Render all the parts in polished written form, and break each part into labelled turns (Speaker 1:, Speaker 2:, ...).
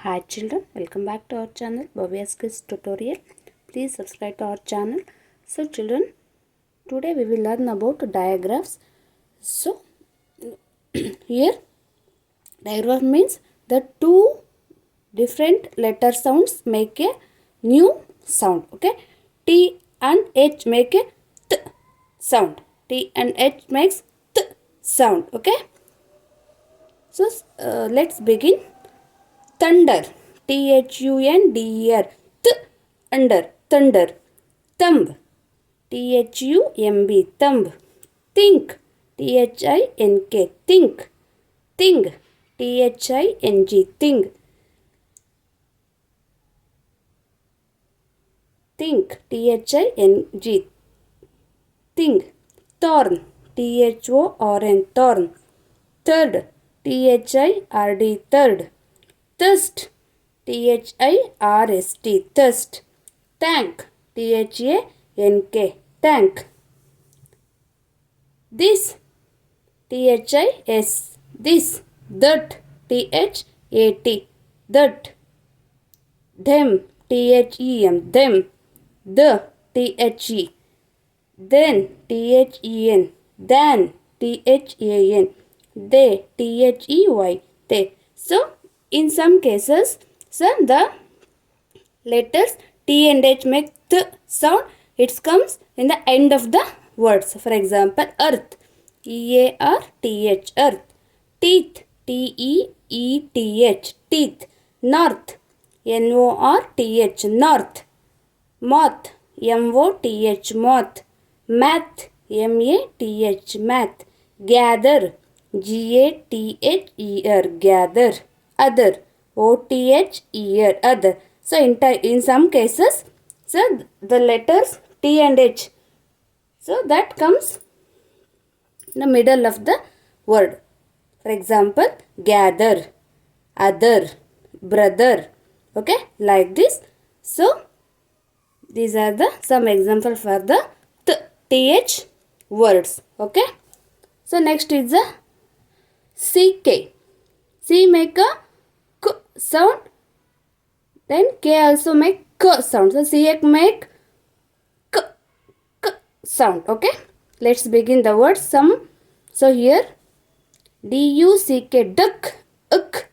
Speaker 1: Hi children, welcome back to our channel Bhavya's Kids Tutorial. Please subscribe to our channel. So children, today we will learn about digraphs. So here digraph means the two different letter sounds make a new sound. Okay, T and H make a T sound. T and H makes T sound. Okay, so let's begin. Thunder, Thunder, under, thunder. Thumb, Thumb, thumb. Think, Think, think. Thing, Thing, thing. Think, Thing, thing. Thorn, Thorn, thorn. Third, Third, third. Thirst, Thirst, thirst. Tank, Tank, tank. This, this. That, that. Them, them. The, then, then, they, they. So, in some cases, the letters T and H make the sound. It comes in the end of the words. For example, earth, E-A-R-T-H, earth. Teeth, T-E-E-T-H, teeth. North, N-O-R-T-H, north. Moth, M-O-T-H, moth. Math, M-A-T-H, math. Gather, G-A-T-H-E-R, gather. Other, O-T-H-E-R, other. So, in some cases, so the letters T and H, so that comes in the middle of the word. For example, gather, other, brother. Okay, like this. So, these are the some example for the TH words. Okay. So, next is the CK. C make a K sound. Then K also make K sound. So, CK make K sound. Okay. Let's begin the word some. So, here D-U-C-K, duck, uk.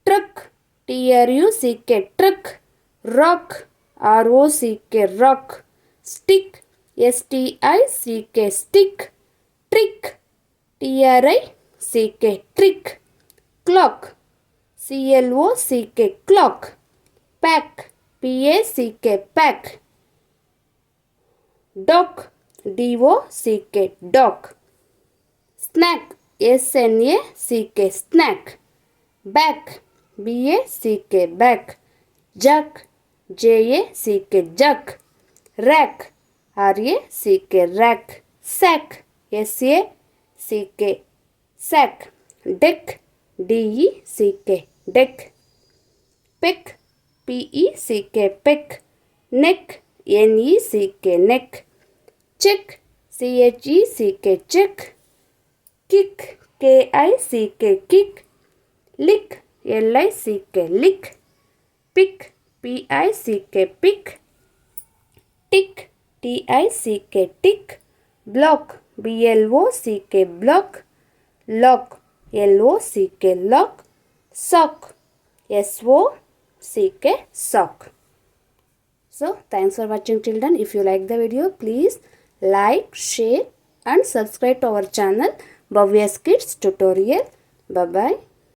Speaker 1: Truck, T-R-U-C-K, truck. Rock, R-O-C-K, rock. Stick, S-T-I-C-K, stick. Trick, T-R-I-C-K, trick. Clock, C-L-O-C-K, clock. Pack, P-A-C-K, pack. Dock, D-O-C-K, dock. Snack, S-N-A-C-K, snack. Back, B-A-C-K, back. Jack, J-A-C-K, jack. Rack, R-A-C-K, rack. Sack, S-A-C-K, sack. Deck, D-E-C-K, deck. Peck, P-E-C-K, peck. Neck, N-E-C-K, neck. Check, C-H-E-C-K, check. Kick, K-I-C-K, kick. Lick, L-I-C-K, lick. Pick, P-I-C-K, pick. Tick, T-I-C-K, tick. Block, B-L-O-C-K, block. Lock, L-O-C-K, lock. Sock, S-O-C-K, sock. So, thanks for watching children. If you like the video, please like, share and subscribe to our channel Bhavya's Kids Tutorial. Bye-bye.